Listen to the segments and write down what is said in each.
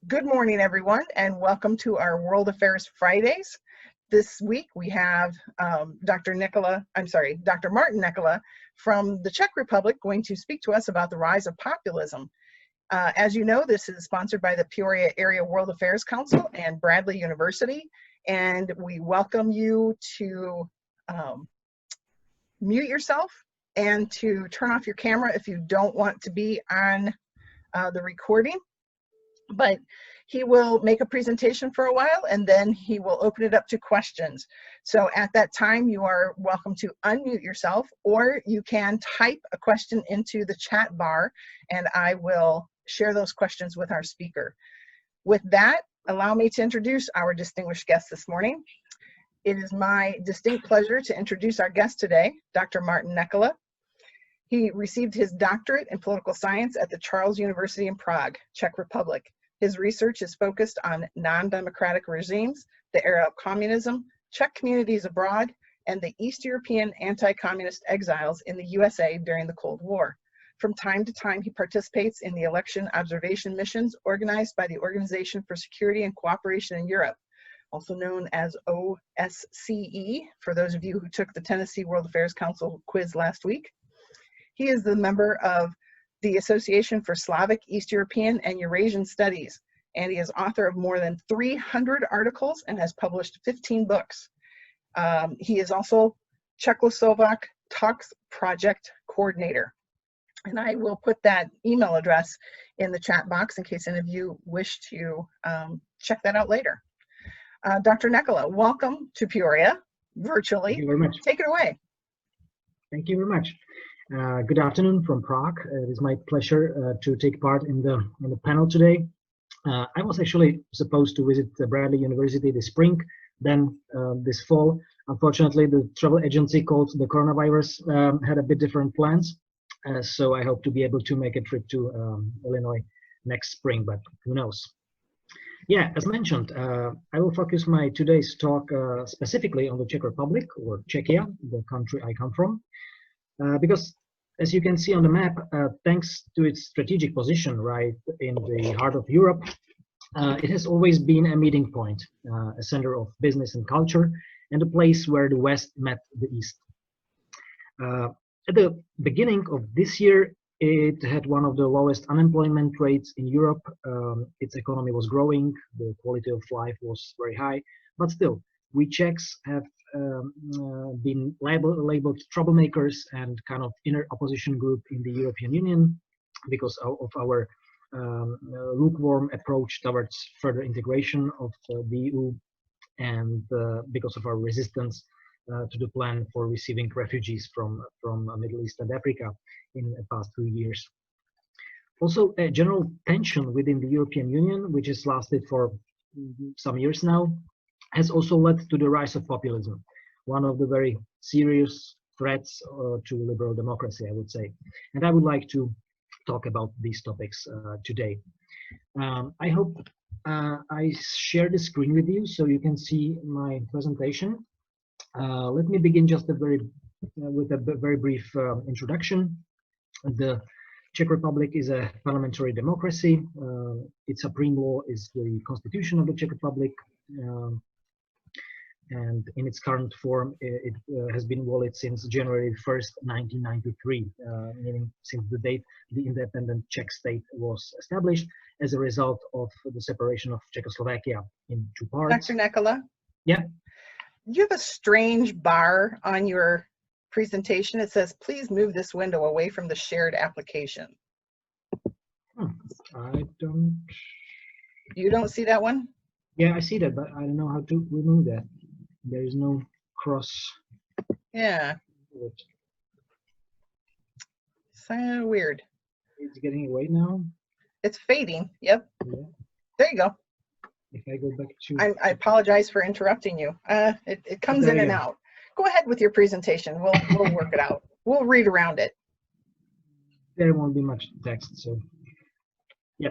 Good morning, everyone, and welcome to our World Affairs Fridays. This week we have Dr. Martin Nekola from the Czech Republic going to speak to us about the rise of populism. As you know, this is sponsored by the Peoria Area World Affairs Council and Bradley University, and we welcome you to mute yourself and to turn off your camera if you don't want to be on the recording. But he will make a presentation for a while and then he will open it up to questions. So at that time, you are welcome to unmute yourself, or you can type a question into the chat bar and I will share those questions with our speaker. With that, allow me to introduce our distinguished guest this morning. It is my distinct pleasure to introduce our guest today, Dr. Martin Nekola. He received his doctorate in political science at the Charles University in Prague, Czech Republic. His research is focused on non-democratic regimes, the era of communism, Czech communities abroad, and the East European anti-communist exiles in the USA during the Cold War. From time to time, he participates in the election observation missions organized by the Organization for Security and Cooperation in Europe, also known as OSCE, for those of you who took the Tennessee World Affairs Council quiz last week. He is the member of the Association for Slavic, East European, and Eurasian Studies, and he is author of more than 300 articles and has published 15 books. He is also Czechoslovak Talks Project Coordinator. And I will put that email address in the chat box in case any of you wish to check that out later. Dr. Nekola, welcome to Peoria, virtually. Thank you very much. Take it away. Thank you very much. Good afternoon from Prague. It is my pleasure to take part in the panel today. I was actually supposed to visit Bradley University this spring, then this fall. Unfortunately, the travel agency called the coronavirus had a bit different plans, so I hope to be able to make a trip to Illinois next spring, but who knows. Yeah, as mentioned, I will focus my today's talk specifically on the Czech Republic, or Czechia, the country I come from. Because, as you can see on the map, thanks to its strategic position right in the heart of Europe, it has always been a meeting point, a center of business and culture, and a place where the West met the East. At the beginning of this year, it had one of the lowest unemployment rates in Europe. Its economy was growing, the quality of life was very high, but still, we Czechs have been labeled troublemakers and kind of inner opposition group in the European Union because of our lukewarm approach towards further integration of the EU and because of our resistance to the plan for receiving refugees from Middle East and Africa in the past few years. Also, a general tension within the European Union, which has lasted for some years now, has also led to the rise of populism, one of the very serious threats to liberal democracy, I would say. And I would like to talk about these topics today. I hope I share the screen with you so you can see my presentation. Let me begin just with a very brief introduction. The Czech Republic is a parliamentary democracy. Its supreme law is the Constitution of the Czech Republic. And in its current form, it has been valid since January 1st, 1993, meaning since the date the independent Czech state was established as a result of the separation of Czechoslovakia in two parts. Dr. Nekola? Yeah? You have a strange bar on your presentation. It says, please move this window away from the shared application. I don't... You don't see that one? Yeah, I see that, but I don't know how to remove that. There is no cross. Yeah. So weird. It's getting away now. It's fading. Yep. Yeah. There you go. If I go back to... I apologize for interrupting you. It comes in and out. Go ahead with your presentation. We'll work it out. We'll read around it. There won't be much text, so yeah.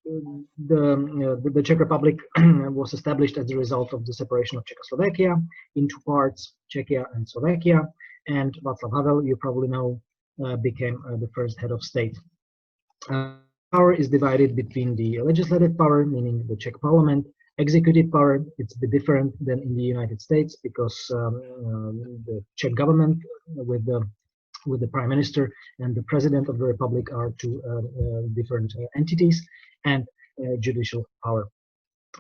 The Czech Republic was established as a result of the separation of Czechoslovakia in two parts, Czechia and Slovakia, and Václav Havel, you probably know, became the first head of state. power is divided between the legislative power, meaning the Czech parliament, executive power. It's a bit different than in the United States because the Czech government with the prime minister and the president of the republic are two different entities, and judicial power.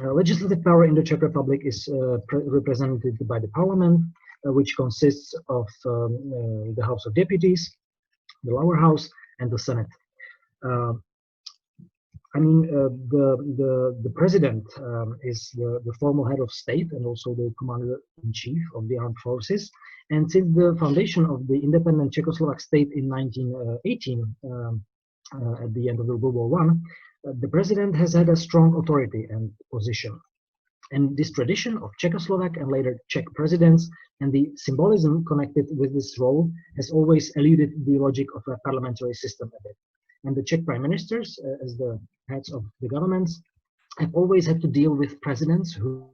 Legislative power in the Czech Republic is represented by the parliament, which consists of the House of Deputies, the lower house, and the Senate. The president is the formal head of state and also the commander-in-chief of the armed forces. And since the foundation of the independent Czechoslovak state in 1918, at the end of World War I, the president has had a strong authority and position. And this tradition of Czechoslovak and later Czech presidents and the symbolism connected with this role has always eluded the logic of a parliamentary system a bit. And the Czech prime ministers, as the heads of the governments, have always had to deal with presidents who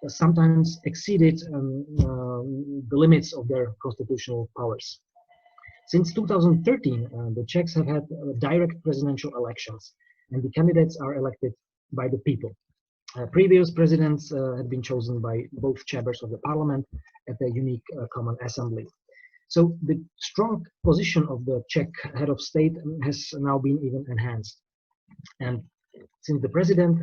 sometimes exceeded the limits of their constitutional powers. Since 2013, the Czechs have had direct presidential elections, and the candidates are elected by the people. Previous presidents had been chosen by both chambers of the parliament at a unique common assembly. So the strong position of the Czech head of state has now been even enhanced. And since the president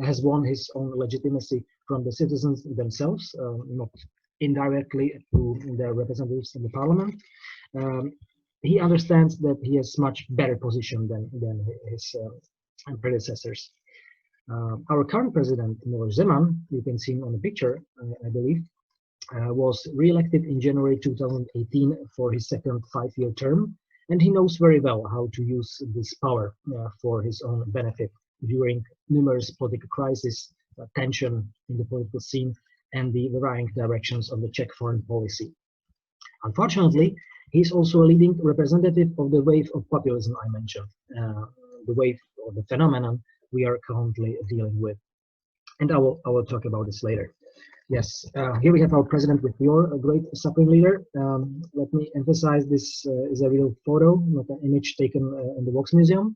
has won his own legitimacy from the citizens themselves, not indirectly through their representatives in the parliament, he understands that he has much better position than his predecessors. Our current president, Miloš Zeman, you can see him on the picture, I believe, was re-elected in January 2018 for his second 5-year term, and he knows very well how to use this power for his own benefit during numerous political crises, tension in the political scene, and the varying directions of the Czech foreign policy. Unfortunately, he's also a leading representative of the wave of populism I mentioned, the wave or the phenomenon we are currently dealing with. And I will talk about this later. Yes, here we have our president with your great supreme leader. Let me emphasize this is a real photo, not an image taken in the Volksmuseum.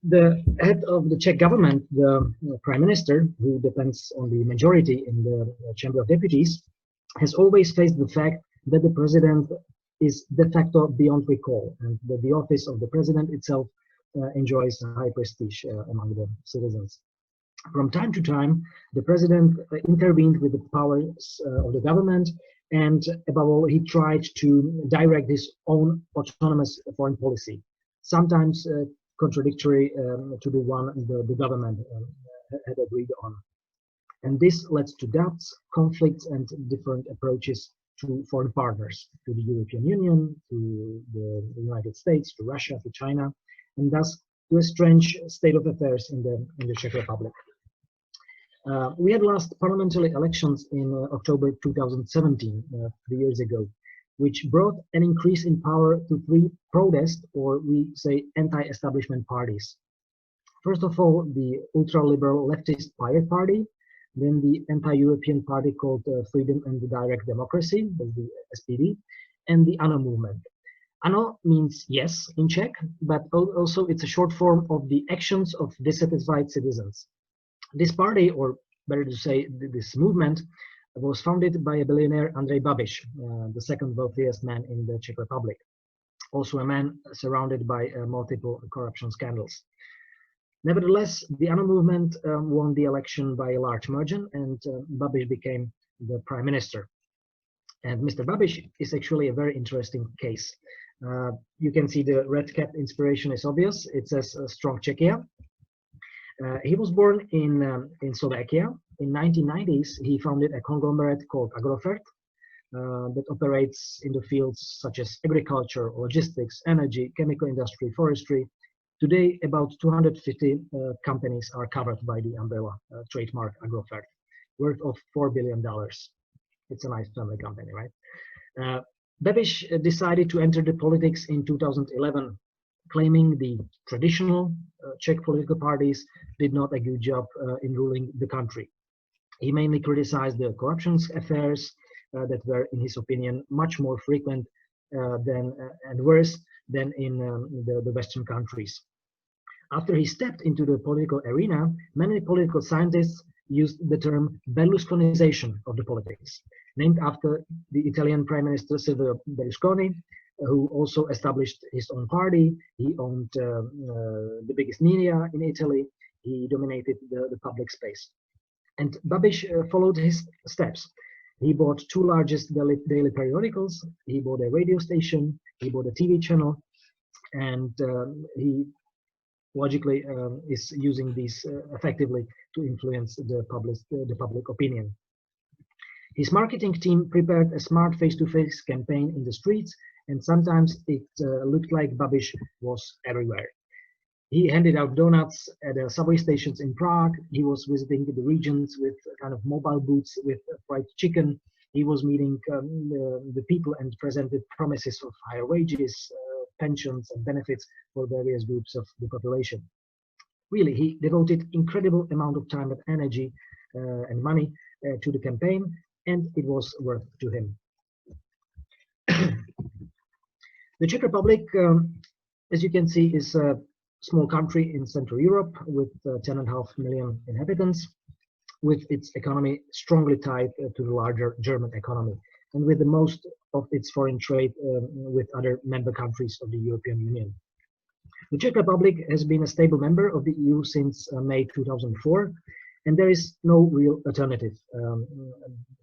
The head of the Czech government, the prime minister, who depends on the majority in the Chamber of Deputies, has always faced the fact that the president is de facto beyond recall, and that the office of the president itself enjoys high prestige among the citizens. From time to time, the president intervened with the powers of the government, and above all, he tried to direct his own autonomous foreign policy, sometimes contradictory to the one the government had agreed on. And this led to doubts, conflicts, and different approaches to foreign partners, to the European Union, to the United States, to Russia, to China, and thus to a strange state of affairs in the Czech Republic. We had last parliamentary elections in October 2017, 3 years ago, which brought an increase in power to 3 pro-dest, or we say anti-establishment parties. First of all, the ultra-liberal leftist Pirate Party, then the anti-European party called Freedom and Direct Democracy, the SPD, and the ANO movement. ANO means yes in Czech, but also it's a short form of the actions of dissatisfied citizens. This party, or better to say this movement, was founded by a billionaire Andrej Babiš, the second wealthiest man in the Czech Republic, also a man surrounded by multiple corruption scandals. Nevertheless, the ANO movement won the election by a large margin, and Babiš became the prime minister. And Mr. Babiš is actually a very interesting case. You can see the red cap inspiration is obvious. It says Strong Czechia. He was born in Slovakia. In 1990s, he founded a conglomerate called Agrofert that operates in the fields such as agriculture, logistics, energy, chemical industry, forestry. Today, about 250 companies are covered by the umbrella trademark Agrofert, worth of $4 billion. It's a nice family company, right? Babiš decided to enter the politics in 2011, claiming the traditional Czech political parties did not a good job in ruling the country. He mainly criticized the corruption affairs that were, in his opinion, much more frequent and worse than in the Western countries. After he stepped into the political arena, many political scientists used the term Berlusconization of the politics, named after the Italian Prime Minister Silvio Berlusconi, who also established his own party. He owned the biggest media in Italy. He dominated the public space. And Babiš followed his steps. He bought two largest daily periodicals, he bought a radio station, he bought a TV channel, and he logically is using these effectively to influence the public opinion. His marketing team prepared a smart face-to-face campaign in the streets, and sometimes it looked like Babiš was everywhere. He handed out donuts at the subway stations in Prague. He was visiting the regions with kind of mobile booths with fried chicken. He was meeting the people and presented promises of higher wages, pensions and benefits for various groups of the population. Really, he devoted incredible amount of time and energy and money to the campaign, and it was worth to him. The Czech Republic, as you can see, is a small country in Central Europe with 10.5 million inhabitants, with its economy strongly tied to the larger German economy, and with the most of its foreign trade with other member countries of the European Union. The Czech Republic has been a stable member of the EU since May 2004, and there is no real alternative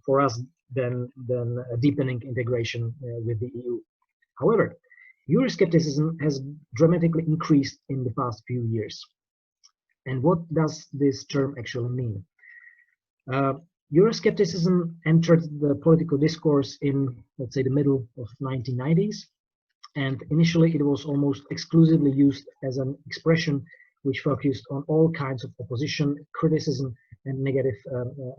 for us than a deepening integration with the EU. However, Euroscepticism has dramatically increased in the past few years. And what does this term actually mean? Euroscepticism entered the political discourse in, let's say, the middle of 1990s. And initially it was almost exclusively used as an expression which focused on all kinds of opposition, criticism, and negative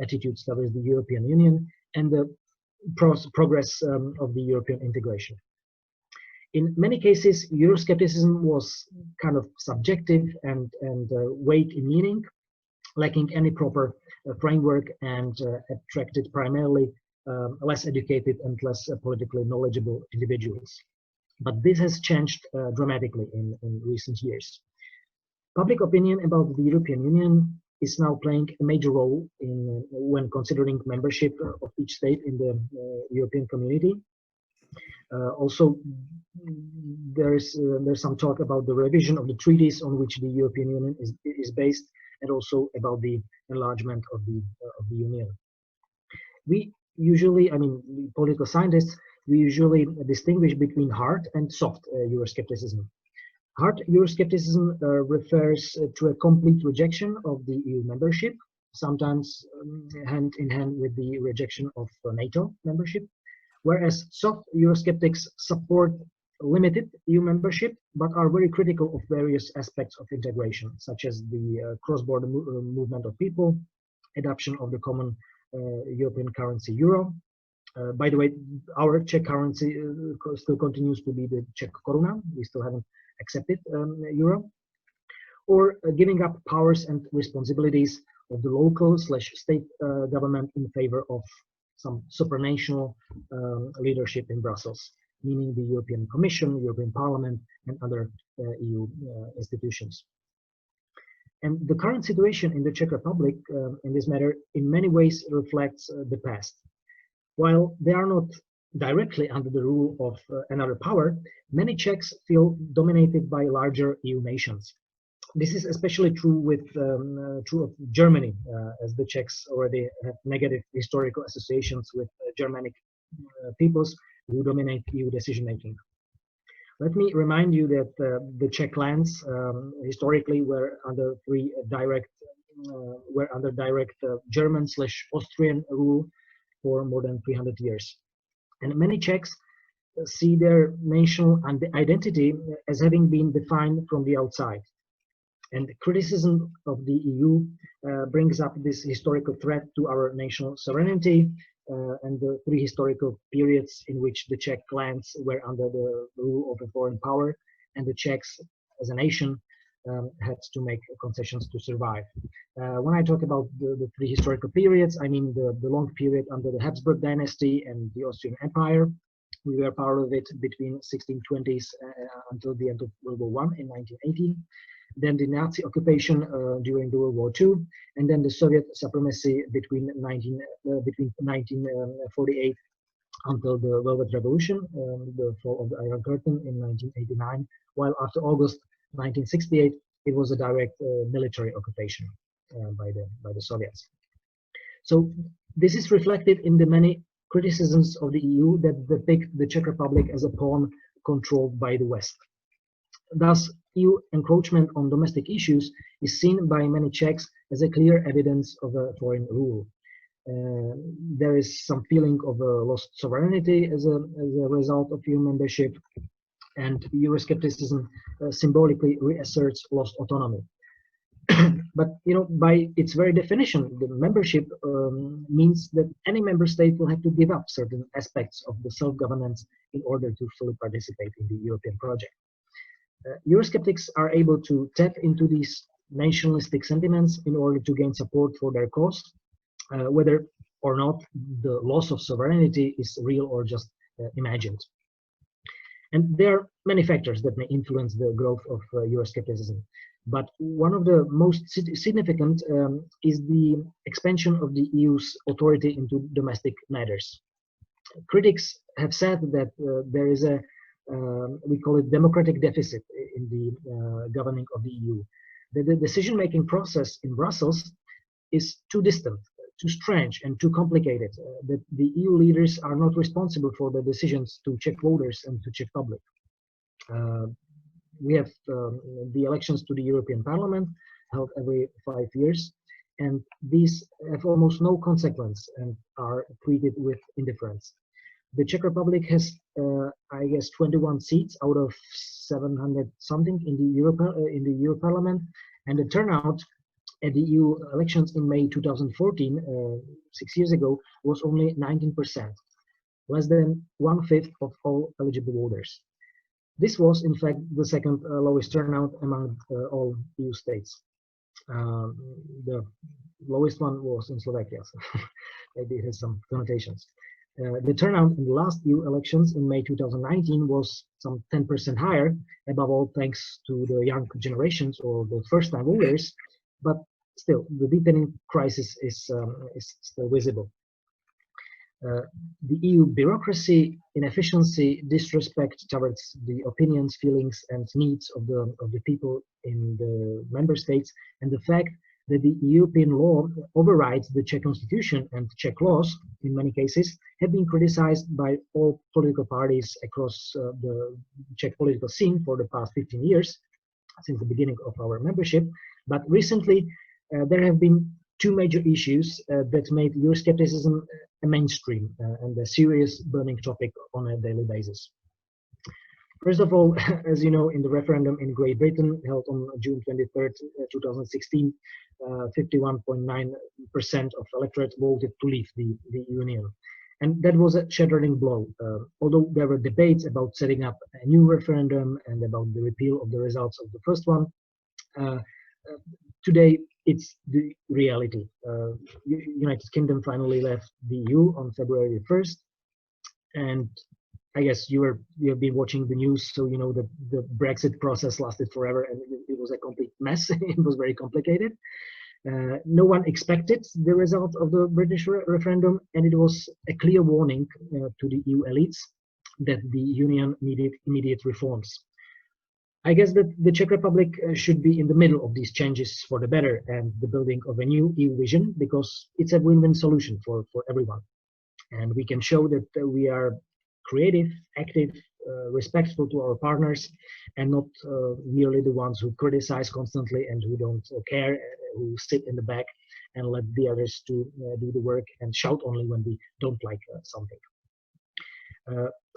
attitudes towards the European Union and the progress of the European integration. In many cases, Euroscepticism was kind of subjective and vague in meaning, lacking any proper framework, and attracted primarily less educated and less politically knowledgeable individuals. But this has changed dramatically in recent years. Public opinion about the European Union is now playing a major role when considering membership of each state in the European community. Also, there's some talk about the revision of the treaties on which the European Union is based, and also about the enlargement of the Union. We usually, political scientists, we usually distinguish between hard and soft Euroscepticism. Hard Euroscepticism refers to a complete rejection of the EU membership, sometimes hand in hand with the rejection of NATO membership, whereas soft Eurosceptics support limited EU membership, but are very critical of various aspects of integration, such as the cross-border movement of people, adoption of the common European currency euro. By the way, our Czech currency still continues to be the Czech koruna. We still haven't accepted euro. Or giving up powers and responsibilities of the local/state government in favor of some supranational leadership in Brussels, meaning the European Commission, European Parliament, and other EU institutions. And the current situation in the Czech Republic in this matter in many ways reflects the past. While they are not directly under the rule of another power, many Czechs feel dominated by larger EU nations. This is especially true of Germany, as the Czechs already have negative historical associations with Germanic peoples who dominate EU decision-making. Let me remind you that the Czech lands historically were under direct German/Austrian rule for more than 300 years. And many Czechs see their national identity as having been defined from the outside. And criticism of the EU brings up this historical threat to our national sovereignty and the three historical periods in which the Czech lands were under the rule of a foreign power, and the Czechs as a nation had to make concessions to survive. When I talk about the three historical periods, I mean the long period under the Habsburg dynasty and the Austrian Empire, We were part of it between 1620s until the end of World War I in 1918. Then the Nazi occupation during the World War II, and then the Soviet supremacy between 1948 until the Velvet Revolution, the fall of the Iron Curtain in 1989, while after August 1968, it was a direct military occupation by the Soviets. So this is reflected in the many criticisms of the EU that depict the Czech Republic as a pawn controlled by the West. Thus, EU encroachment on domestic issues is seen by many Czechs as a clear evidence of a foreign rule. There is some feeling of lost sovereignty as a result of EU membership, and Euroscepticism symbolically reasserts lost autonomy. But by its very definition, the membership means that any member state will have to give up certain aspects of the self-governance in order to fully participate in the European project. Eurosceptics are able to tap into these nationalistic sentiments in order to gain support for their cause, whether or not the loss of sovereignty is real or just imagined. And there are many factors that may influence the growth of Euroscepticism. But one of the most significant is the expansion of the EU's authority into domestic matters. Critics have said that there is a, we call it democratic deficit in the governing of the EU. That the decision-making process in Brussels is too distant, too strange, and too complicated, that the EU leaders are not responsible for the decisions to Czech voters and to Czech public. We have the elections to the European Parliament held every 5 years, and these have almost no consequence and are treated with indifference. The Czech Republic has, I guess, 21 seats out of 700 something in the Euro Parliament, and the turnout at the EU elections in May 2014, 6 years ago, was only 19%, less than 1/5 of all eligible voters. This was, in fact, the second lowest turnout among all EU states. The lowest one was in Slovakia, so maybe it has some connotations. The turnout in the last EU elections in May 2019 was some 10% higher, above all thanks to the young generations or the first-time voters, but still, the deepening crisis is still visible. The EU bureaucracy, inefficiency, disrespect towards the opinions, feelings, and needs of the people in the member states, and the fact that the European law overrides the Czech constitution and Czech laws, in many cases, have been criticized by all political parties across the Czech political scene for the past 15 years, since the beginning of our membership. But recently, there have been two major issues that made Euroscepticism a mainstream and a serious burning topic on a daily basis. First of all, as you know, in the referendum in Great Britain held on June 23rd, 2016, 51.9% of electorate voted to leave the Union. And that was a shattering blow. Although there were debates about setting up a new referendum and about the repeal of the results of the first one, today it's the reality. United Kingdom finally left the EU on February 1st, and I guess you have been watching the news, so you know that the Brexit process lasted forever, and it was a complete mess. It was very complicated. No one expected the result of the British referendum, and it was a clear warning to the EU elites that the Union needed immediate reforms. I guess that the Czech Republic should be in the middle of these changes for the better and the building of a new EU vision, because it's a win-win solution for everyone. And we can show that we are creative, active, respectful to our partners, and not merely the ones who criticize constantly and who don't care, who sit in the back and let the others do the work and shout only when we don't like something.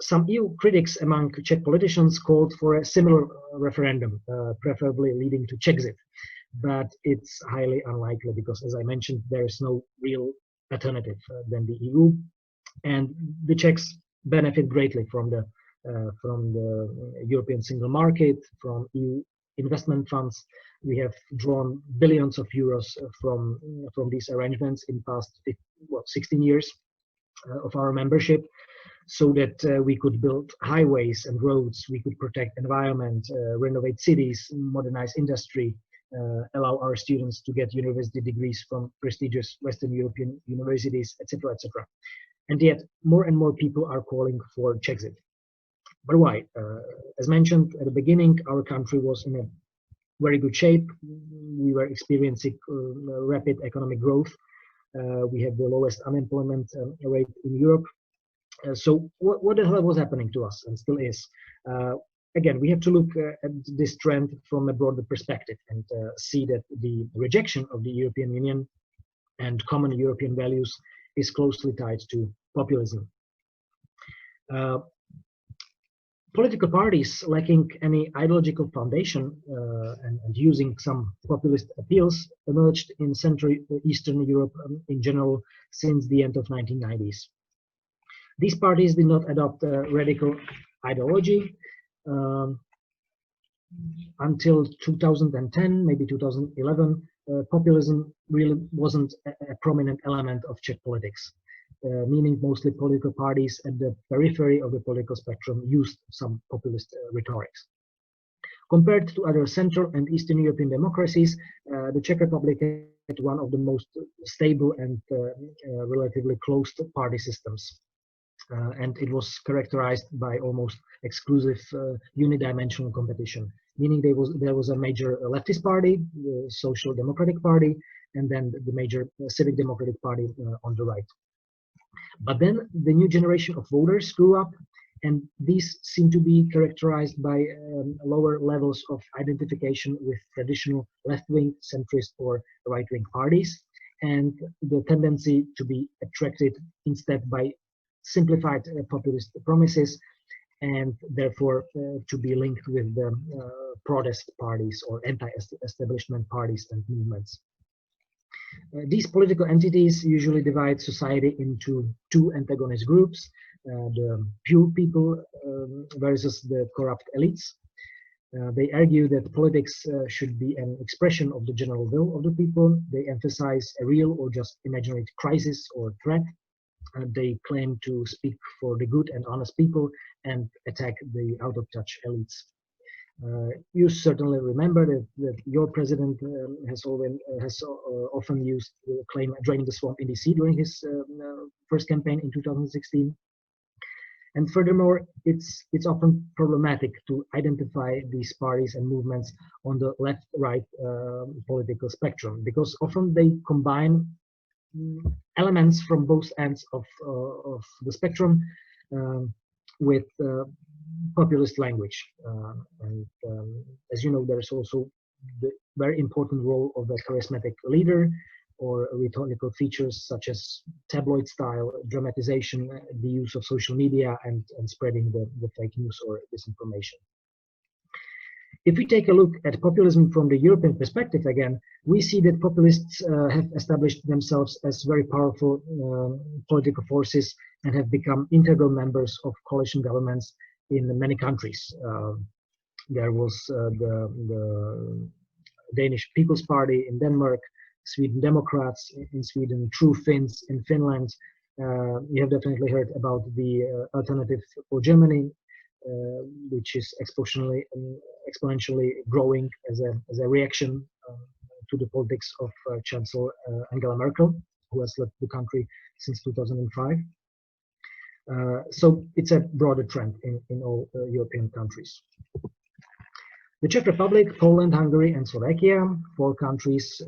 Some EU critics among Czech politicians called for a similar referendum, preferably leading to Czechzit, but it's highly unlikely because, as I mentioned, there is no real alternative than the EU, and the Czechs benefit greatly from the European single market, from EU investment funds. We have drawn billions of euros from these arrangements in past 16 years of our membership. so that we could build highways and roads, we could protect environment, renovate cities, modernize industry, allow our students to get university degrees from prestigious Western European universities, etc., etc. And yet, more and more people are calling for Czechia. But why? As mentioned at the beginning, our country was in a very good shape. We were experiencing rapid economic growth. We had the lowest unemployment rate in Europe. So what the hell was happening to us, and still is? Again, we have to look at this trend from a broader perspective and see that the rejection of the European Union and common European values is closely tied to populism. Political parties lacking any ideological foundation and using some populist appeals emerged in Central Eastern Europe in general since the end of 1990s. These parties did not adopt a radical ideology until 2010, maybe 2011. Populism really wasn't a prominent element of Czech politics, meaning mostly political parties at the periphery of the political spectrum used some populist rhetorics. Compared to other Central and Eastern European democracies, the Czech Republic had one of the most stable and relatively closed party systems. And it was characterized by almost exclusive unidimensional competition, meaning there was a major leftist party, the Social Democratic Party, and then the major Civic Democratic Party on the right. But then the new generation of voters grew up, and these seem to be characterized by lower levels of identification with traditional left-wing, centrist, or right-wing parties, and the tendency to be attracted instead by simplified populist promises, and therefore to be linked with the protest parties or anti-establishment parties and movements. These political entities usually divide society into two antagonist groups, the pure people versus the corrupt elites. They argue that politics should be an expression of the general will of the people. They emphasize a real or just imaginary crisis or threat. They claim to speak for the good and honest people and attack the out-of-touch elites. You certainly remember that your president has often used the claim draining the swamp in DC during his first campaign in 2016. And furthermore, it's often problematic to identify these parties and movements on the left-right political spectrum, because often they combine elements from both ends of the spectrum with populist language. As you know, there's also the very important role of a charismatic leader or rhetorical features such as tabloid style, dramatization, the use of social media, and spreading the fake news or disinformation. If we take a look at populism from the European perspective again, we see that populists have established themselves as very powerful political forces and have become integral members of coalition governments in many countries. There was the Danish People's Party in Denmark, Sweden Democrats in Sweden, True Finns in Finland. You have definitely heard about the Alternative for Germany, which is exponentially growing as a reaction to the politics of Chancellor Angela Merkel, who has led the country since 2005. So it's a broader trend in all European countries. The Czech Republic, Poland, Hungary, and Slovakia, 4 countries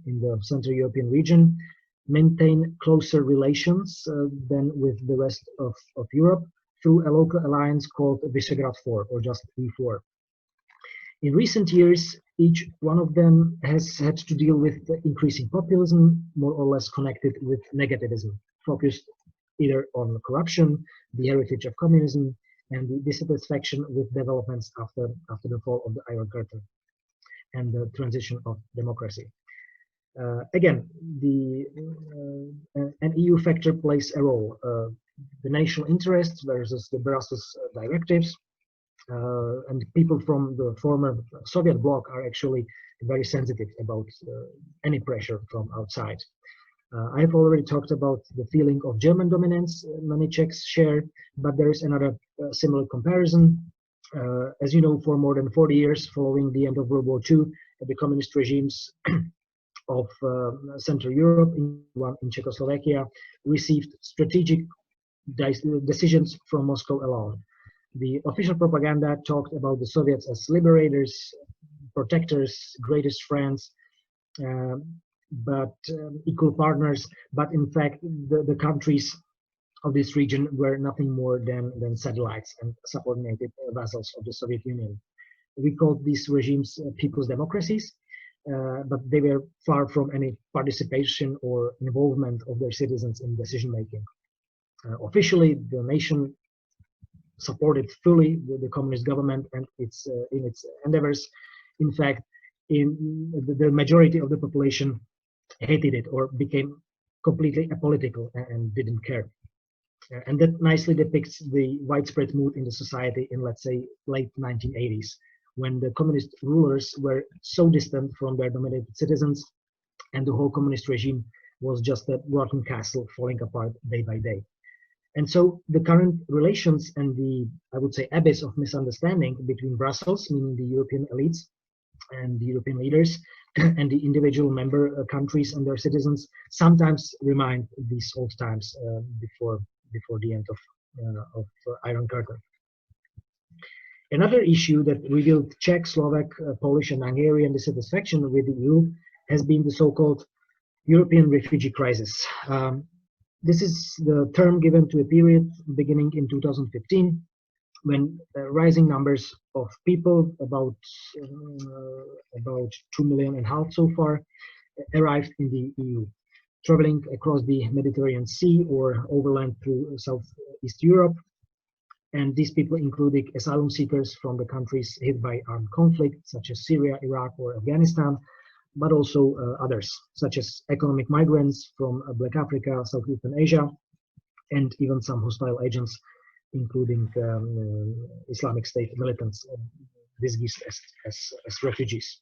in the Central European region, maintain closer relations than with the rest of Europe through a local alliance called Visegrad 4, or just V4. In recent years, each one of them has had to deal with increasing populism, more or less connected with negativism, focused either on corruption, the heritage of communism, and the dissatisfaction with developments after the fall of the Iron Curtain and the transition of democracy. Again, an EU factor plays a role. The national interests versus the Brussels directives, and people from the former Soviet bloc are actually very sensitive about any pressure from outside. I have already talked about the feeling of German dominance many Czechs share, but there is another similar comparison. As you know, for more than 40 years following the end of World War II, the communist regimes of Central Europe, in Czechoslovakia, received strategic decisions from Moscow alone. The official propaganda talked about the Soviets as liberators, protectors, greatest friends, but equal partners. But in fact, the countries of this region were nothing more than satellites and subordinated vassals of the Soviet Union. We called these regimes people's democracies, but they were far from any participation or involvement of their citizens in decision making. Officially, the nation supported fully the communist government and in its endeavors. In fact, the majority of the population hated it or became completely apolitical and didn't care. And that nicely depicts the widespread mood in the society in, let's say, late 1980s, when the communist rulers were so distant from their dominated citizens, and the whole communist regime was just a rotten castle falling apart day by day. And so the current relations and the, I would say, abyss of misunderstanding between Brussels, meaning the European elites and the European leaders, and the individual member countries and their citizens sometimes remind these old times before the end of Iron Curtain. Another issue that revealed Czech, Slovak, Polish, and Hungarian dissatisfaction with the EU has been the so-called European refugee crisis. This is the term given to a period beginning in 2015, when rising numbers of people, about 2.5 million so far, arrived in the EU, traveling across the Mediterranean Sea or overland through Southeast Europe. And these people included asylum seekers from the countries hit by armed conflict, such as Syria, Iraq, or Afghanistan, but also others, such as economic migrants from Black Africa, Southeastern Asia, and even some hostile agents, including Islamic State militants disguised as refugees.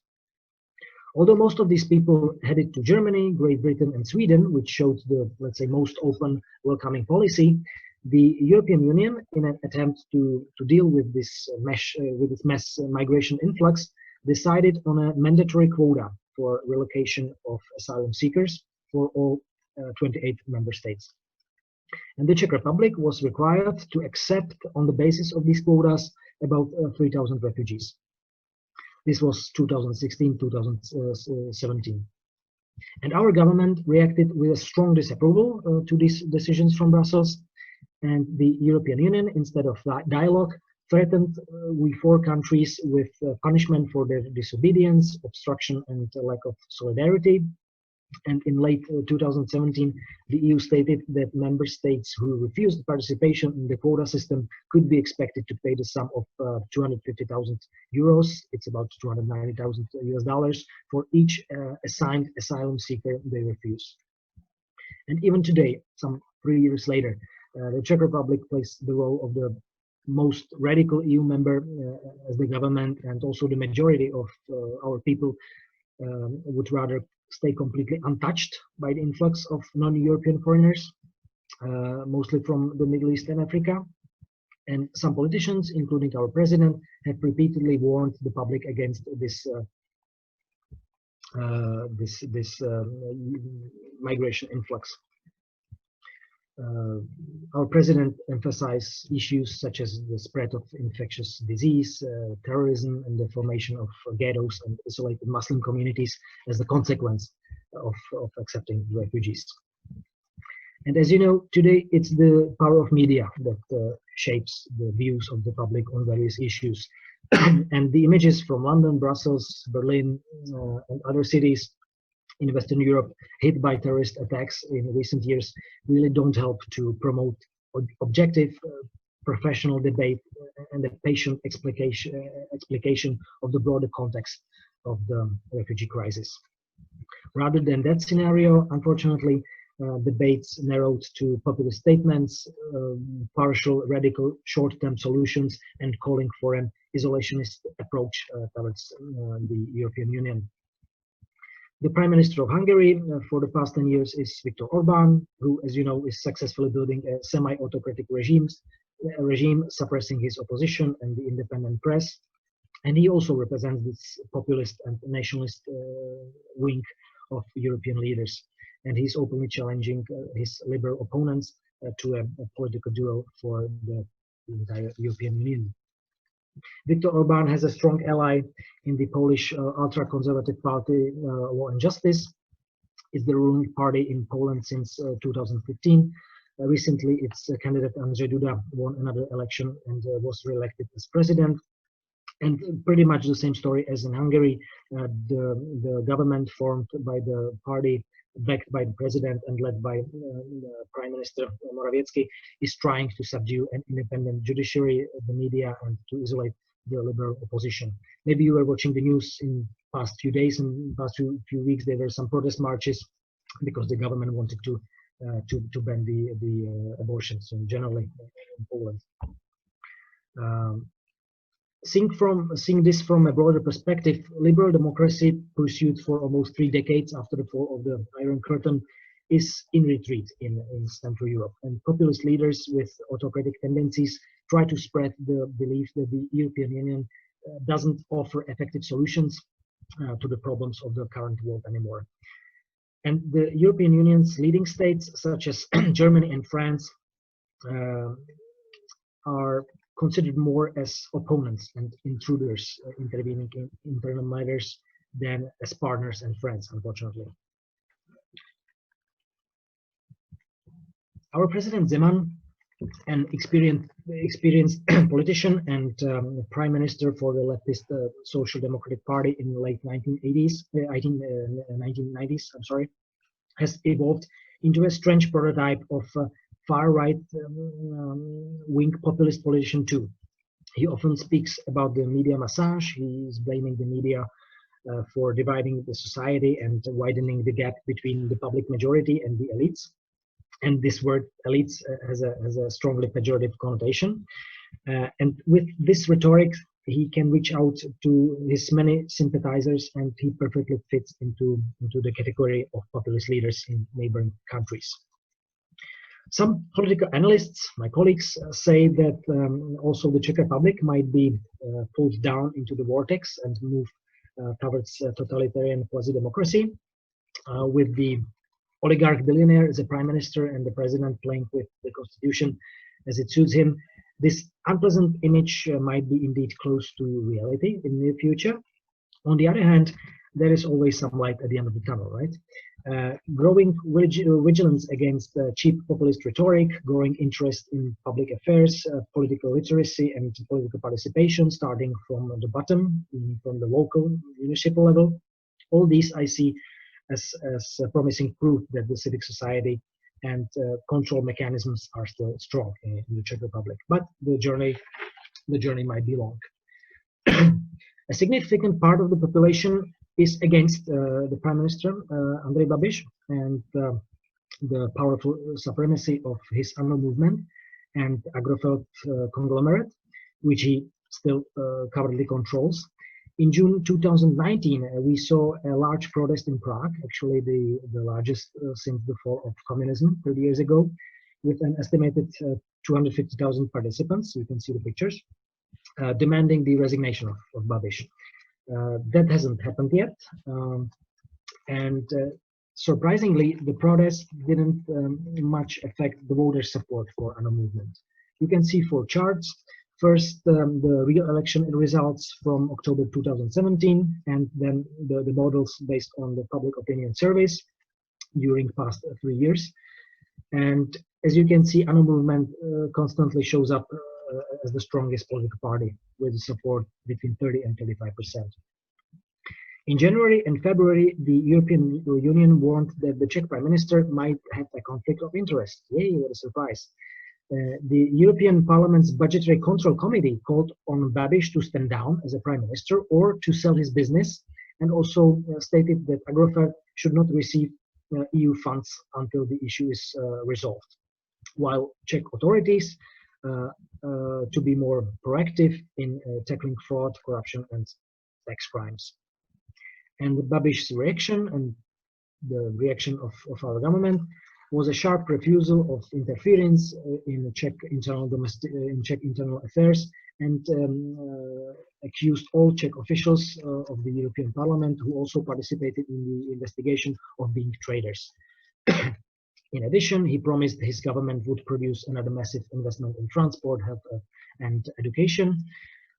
Although most of these people headed to Germany, Great Britain, and Sweden, which showed the, let's say, most open, welcoming policy, the European Union, in an attempt to deal with this mass migration influx, decided on a mandatory quota for relocation of asylum seekers for all 28 member states. And the Czech Republic was required to accept, on the basis of these quotas, about 3,000 refugees. This was 2016-2017. And our government reacted with a strong disapproval to these decisions from Brussels. And the European Union, instead of dialogue, threatened we 4 countries with punishment for their disobedience, obstruction, and lack of solidarity. And in late 2017, the EU stated that member states who refused participation in the quota system could be expected to pay the sum of 250,000 euros, it's about $290,000 for each assigned asylum seeker they refuse. And even today, some 3 years later, the Czech Republic plays the role of the most radical EU member as the government, and also the majority of our people would rather stay completely untouched by the influx of non-European foreigners, mostly from the Middle East and Africa. And some politicians, including our president, have repeatedly warned the public against this migration influx. Our president emphasized issues such as the spread of infectious disease, terrorism, and the formation of ghettos and isolated Muslim communities as the consequence of accepting refugees. And as you know, today it's the power of media that shapes the views of the public on various issues. And the images from London, Brussels, Berlin, and other cities in Western Europe hit by terrorist attacks in recent years really don't help to promote objective, professional debate and a patient explication of the broader context of the refugee crisis. Rather than that scenario, unfortunately, debates narrowed to populist statements, partial, radical, short-term solutions, and calling for an isolationist approach towards the European Union. The Prime Minister of Hungary for the past 10 years is Viktor Orbán, who, as you know, is successfully building a semi-autocratic regime suppressing his opposition and the independent press. And he also represents this populist and nationalist wing of European leaders. And he's openly challenging his liberal opponents to a political duel for the entire European Union. Viktor Orbán has a strong ally in the Polish ultra-conservative party Law and Justice. It's the ruling party in Poland since 2015. Recently, its candidate Andrzej Duda won another election and was re-elected as president. And pretty much the same story as in Hungary. The government formed by the party backed by the president and led by Prime Minister Morawiecki is trying to subdue an independent judiciary, the media, and to isolate the liberal opposition. Maybe you were watching the news in past few days and past few weeks. There were some protest marches because the government wanted to ban the abortions generally in Poland. Seeing this from a broader perspective, liberal democracy pursued for almost 3 decades after the fall of the Iron Curtain is in retreat in Central Europe. And populist leaders with autocratic tendencies try to spread the belief that the European Union doesn't offer effective solutions to the problems of the current world anymore. And the European Union's leading states, such as Germany and France, are considered more as opponents and intruders, intervening in internal matters, than as partners and friends, unfortunately. Our President Zeman, an experienced politician and Prime Minister for the leftist Social Democratic Party in the late 1990s, has evolved into a strange prototype of far-right wing populist politician too. He often speaks about the media massage. He is blaming the media for dividing the society and widening the gap between the public majority and the elites. And this word elites has a strongly pejorative connotation. And with this rhetoric, he can reach out to his many sympathizers, and he perfectly fits into the category of populist leaders in neighboring countries. Some political analysts, my colleagues, say that also the Czech Republic might be pulled down into the vortex and move towards totalitarian quasi-democracy, with the oligarch billionaire as a prime minister and the president playing with the constitution as it suits him. This unpleasant image might be indeed close to reality in the near future. On the other hand, there is always some light at the end of the tunnel, right? Growing vigilance against cheap populist rhetoric, growing interest in public affairs, political literacy and political participation starting from the bottom, from the local municipal level. All these I see as promising proof that the civic society and control mechanisms are still strong in the Czech Republic. But the journey might be long. A significant part of the population is against the Prime Minister, Andrej Babiš, and the powerful supremacy of his ANO movement and Agrofert conglomerate, which he still currently controls. In June 2019, we saw a large protest in Prague, actually the largest since the fall of communism 30 years ago, with an estimated 250,000 participants. You can see the pictures, demanding the resignation of Babiš. That hasn't happened yet, and surprisingly, the protest didn't much affect the voter support for ANO movement. You can see 4 charts. First, the real election results from October 2017, and then the models based on the public opinion surveys during past 3 years. And as you can see, ANO movement constantly shows up as the strongest political party, with support between 30 and 35%. In January and February, the European Union warned that the Czech Prime Minister might have a conflict of interest. Yay, what a surprise. The European Parliament's Budgetary Control Committee called on Babiš to stand down as a Prime Minister or to sell his business, and also stated that Agrofert should not receive EU funds until the issue is resolved. While Czech authorities to be more proactive in tackling fraud, corruption, and tax crimes. And Babiš's reaction and the reaction of our government was a sharp refusal of interference in Czech internal affairs, and accused all Czech officials of the European Parliament who also participated in the investigation of being traitors. In addition, he promised his government would produce another massive investment in transport, health, and education,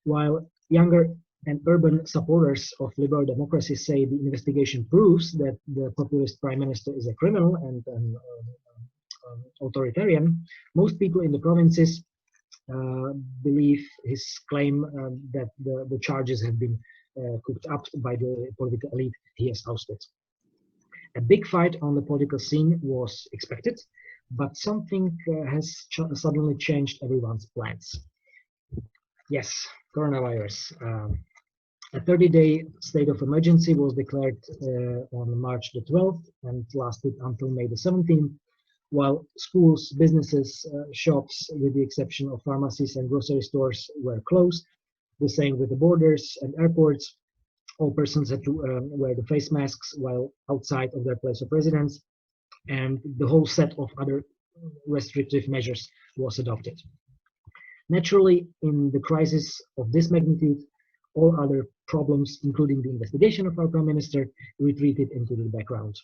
while younger and urban supporters of liberal democracy say the investigation proves that the populist prime minister is a criminal and an authoritarian. Most people in the provinces believe his claim that the charges have been cooked up by the political elite he has ousted. A big fight on the political scene was expected, but something has suddenly changed everyone's plans. Yes, coronavirus. A 30-day state of emergency was declared on March the 12th and lasted until May the 17th, while schools, businesses, shops, with the exception of pharmacies and grocery stores, were closed. The same with the borders and airports. All persons had to wear the face masks while outside of their place of residence, and the whole set of other restrictive measures was adopted. Naturally, in the crisis of this magnitude, all other problems, including the investigation of our Prime Minister, retreated into the background.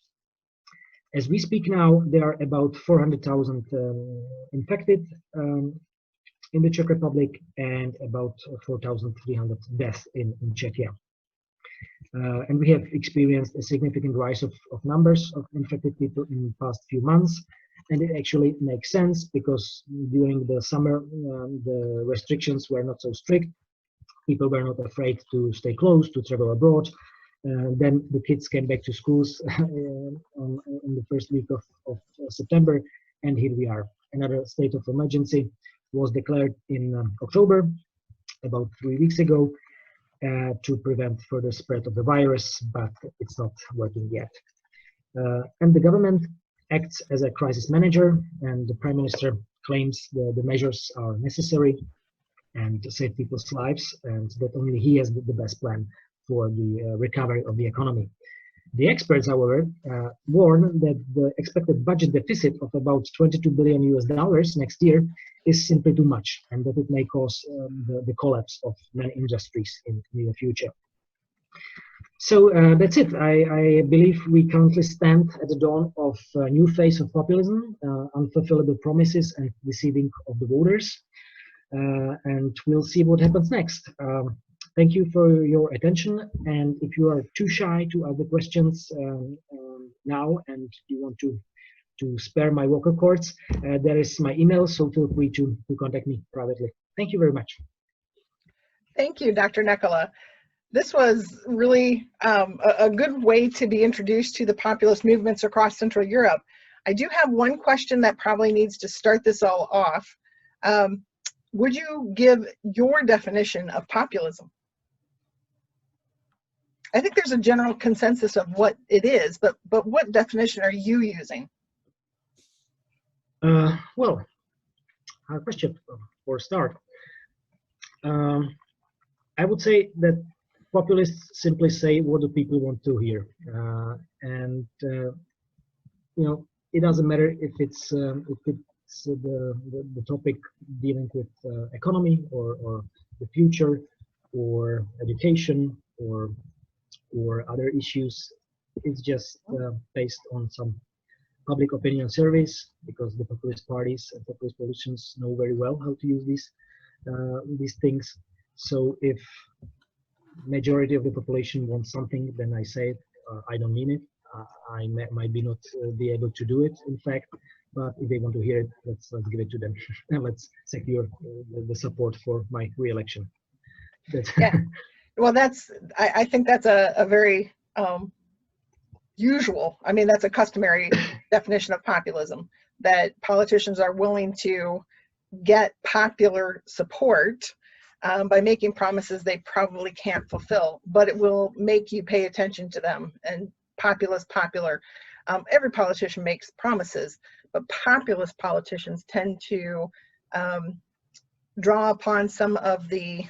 As we speak now, there are about 400,000 infected in the Czech Republic and about 4,300 deaths in Czechia. And we have experienced a significant rise of numbers of infected people in the past few months. And it actually makes sense because during the summer, the restrictions were not so strict. People were not afraid to stay close, to travel abroad. Then the kids came back to schools in the first week of September, and here we are. Another state of emergency was declared in October, about 3 weeks ago, to prevent further spread of the virus, but it's not working yet. And the government acts as a crisis manager, and the Prime Minister claims the measures are necessary and to save people's lives, and that only he has the best plan for the recovery of the economy. The experts, however, warn that the expected budget deficit of about $22 billion next year is simply too much, and that it may cause the collapse of many industries in the future. So that's it. I believe we currently stand at the dawn of a new phase of populism, unfulfillable promises and deceiving of the voters. And we'll see what happens next. Thank you for your attention. And if you are too shy to ask the questions now and you want to spare my vocal cords, there is my email, so feel free to contact me privately. Thank you very much. Thank you, Dr. Nekola. This was really a good way to be introduced to the populist movements across Central Europe. I do have one question that probably needs to start this all off. Would you give your definition of populism? I think there's a general consensus of what it is, but what definition are you using? Well, a question for a start. I would say that populists simply say what the people want to hear, and you know, it doesn't matter if it's the topic dealing with economy or the future or education or other issues. It's just based on some public opinion surveys, because the populist parties and populist politicians know very well how to use these things. So if majority of the population wants something, then I say it. I don't mean it. I might be not be able to do it, in fact, but if they want to hear it, let's give it to them and let's secure the support for my re-election. Yeah. Well, I think that's a very usual, I mean, that's a customary definition of populism, that politicians are willing to get popular support by making promises they probably can't fulfill, but it will make you pay attention to them. And popular. Every politician makes promises, but populist politicians tend to draw upon some of the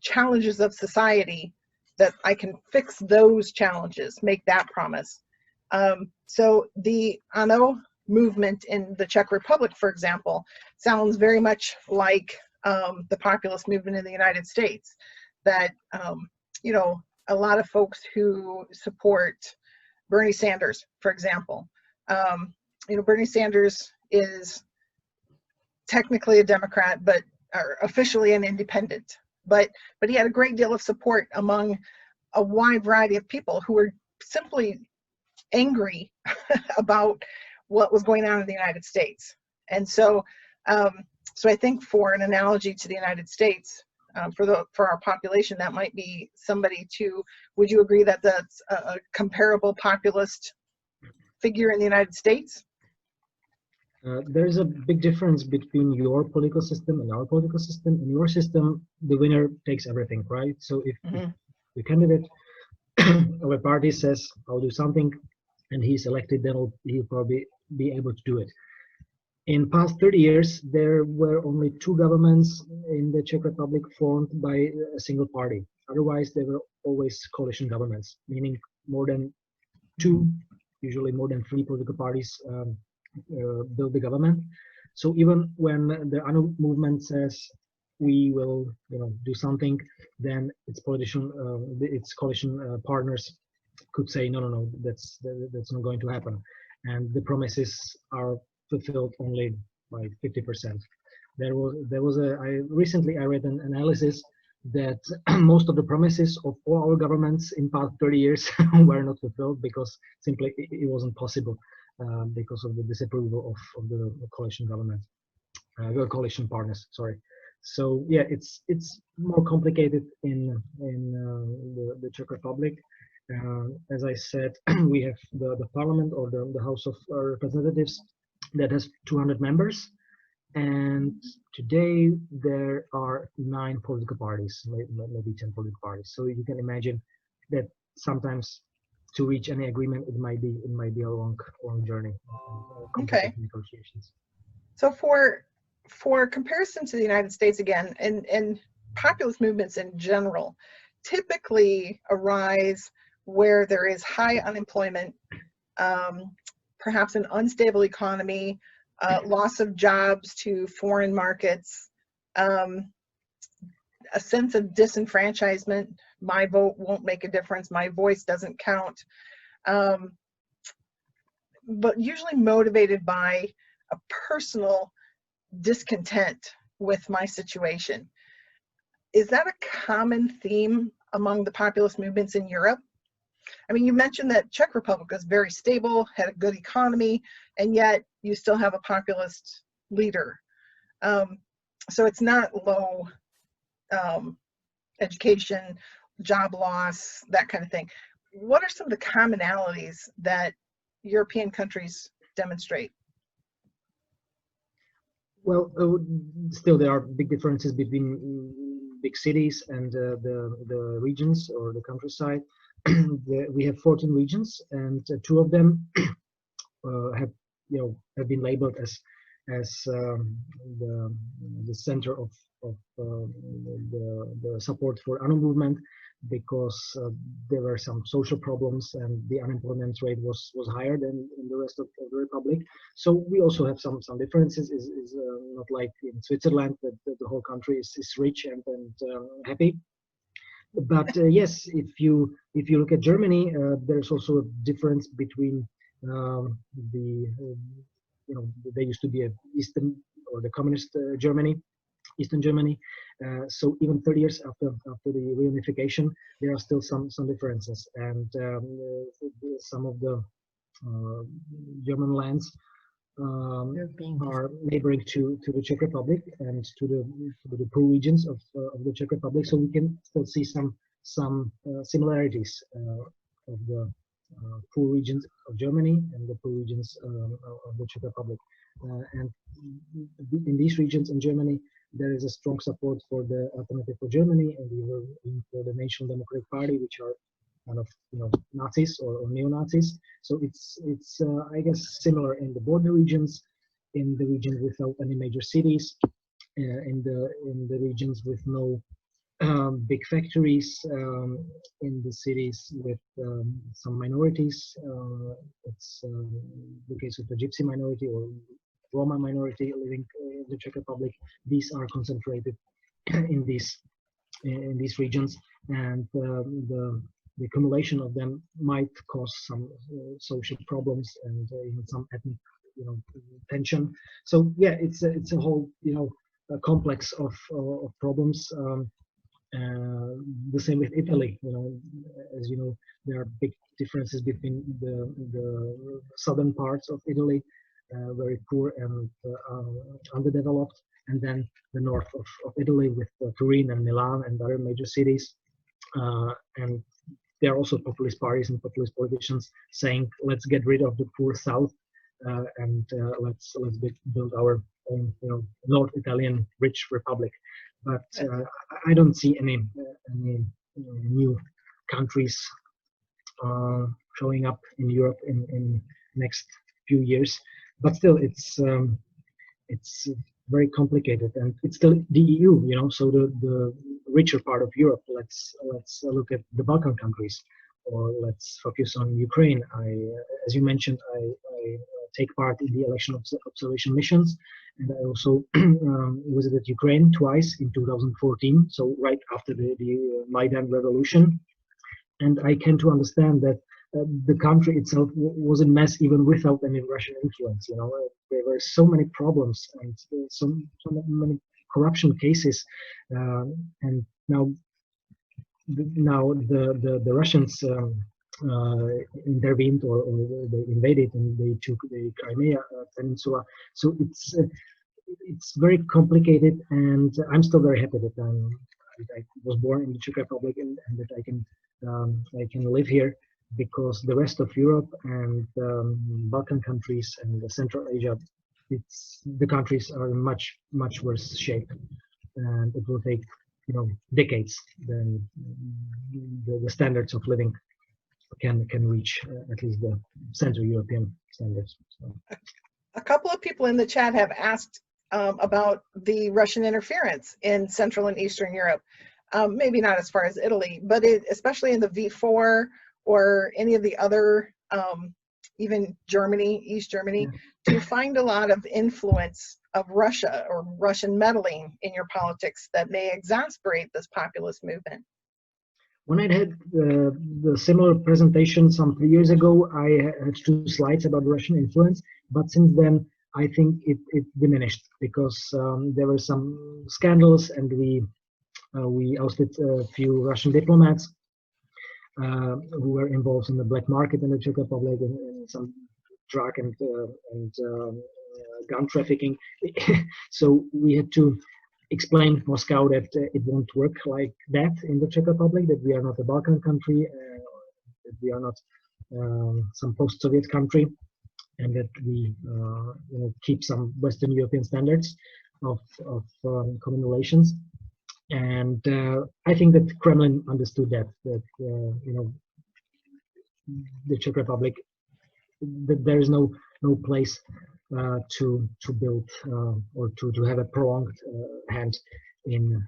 challenges of society that I can fix those challenges, make that promise. So the ANO movement in the Czech Republic, for example, sounds very much like the populist movement in the United States, that, you know, a lot of folks who support Bernie Sanders, for example, you know, Bernie Sanders is technically a Democrat, but or officially an independent, but he had a great deal of support among a wide variety of people who were simply angry about what was going on in the United States. And so, so I think for an analogy to the United States, for our population, that might be somebody to, would you agree that that's a comparable populist figure in the United States? There's a big difference between your political system and our political system. In your system, the winner takes everything, right? So if the candidate of a party says, I'll do something, and he's elected, then he'll probably be able to do it. In past 30 years, there were only 2 governments in the Czech Republic formed by a single party. Otherwise, there were always coalition governments, meaning more than 2, usually more than 3 political parties build the government. So even when the ANO movement says we will, you know, do something, then its coalition partners could say no, that's not going to happen, and the promises are fulfilled only by 50%. Recently I read an analysis that most of the promises of all our governments in past 30 years were not fulfilled because simply it wasn't possible because of the disapproval of the coalition government, the coalition partners. Sorry. So yeah, it's more complicated in the Czech Republic. As I said, we have the parliament, or the House of Representatives, that has 200 members, and today there are 9 political parties, maybe 10 political parties. So you can imagine that sometimes to reach any agreement, it might be a long journey. Okay. Negotiations. So for comparison to the United States again, and populist movements in general typically arise where there is high unemployment, perhaps an unstable economy, loss of jobs to foreign markets, a sense of disenfranchisement. My vote won't make a difference. My voice doesn't count. But usually motivated by a personal discontent with my situation. Is that a common theme among the populist movements in Europe? I mean, you mentioned that Czech Republic was very stable, had a good economy, and yet you still have a populist leader. So it's not low education, job loss, that kind of thing. What are some of the commonalities that European countries demonstrate? Well, still there are big differences between big cities and the regions or the countryside. We have 14 regions, and 2 of them have been labeled as the center of the support for ANO movement, because there were some social problems and the unemployment rate was higher than in the rest of the republic. So we also have some differences. Is not like in Switzerland that the whole country is rich and happy. But yes, if you look at Germany, there's also a difference between there used to be a Eastern or the communist Germany, Eastern Germany. So even 30 years after the reunification, there are still some differences, and some of the German lands are neighboring to the Czech Republic and to the poor regions of the Czech Republic. So we can still see some similarities of the poor regions of Germany and the poor regions of the Czech Republic. And in these regions in Germany, there is a strong support for the Alternative for Germany, and we were for the National Democratic Party, which are kind of Nazis or neo-Nazis. So it's I guess similar in the border regions, in the regions without any major cities, in the regions with no big factories in the cities with some minorities. It's the case of the Gypsy minority or Roma minority living in the Czech Republic. These are concentrated in these regions, and the accumulation of them might cause some social problems and even some ethnic, tension. So yeah, it's a whole, a complex of problems. The same with Italy. As you know, there are big differences between the southern parts of Italy, very poor and underdeveloped, and then the north of Italy with Turin and Milan and other major cities. And there are also populist parties and populist politicians saying, let's get rid of the poor south and let's build our own, North Italian rich republic. But I don't see any new countries showing up in Europe in next few years. But still, it's very complicated, and it's still the EU. So the richer part of Europe. Let's look at the Balkan countries, or let's focus on Ukraine. As you mentioned, I take part in the election observation missions, and I also visited Ukraine twice in 2014, so right after the Maidan revolution. And I came to understand that the country itself was a mess even without any Russian influence. There were so many problems and so many corruption cases, and now the Russians intervened, or they invaded, and they took the Crimea Peninsula. So it's very complicated, and I'm still very happy that I was born in the Czech Republic and that I can live here, because the rest of Europe and Balkan countries and Central Asia, the countries are in much worse shape, and it will take decades then the standards of living can reach at least the Central European standards. So. A couple of people in the chat have asked about the Russian interference in Central and Eastern Europe. Maybe not as far as Italy, but especially in the V4 or any of the other, even Germany, East Germany, do you find a lot of influence of Russia or Russian meddling in your politics that may exacerbate this populist movement? When I had the similar presentation some 3 years ago, I had 2 slides about Russian influence, but since then I think it diminished, because there were some scandals, and we ousted a few Russian diplomats who were involved in the black market in the Czech Republic and some drug and gun trafficking. So we had to explain Moscow that it won't work like that in the Czech Republic, that we are not a Balkan country, that we are not some post-Soviet country, and that we keep some Western European standards of common relations. And I think that Kremlin understood that the Czech Republic, that there is no place to build or to have a prolonged hand in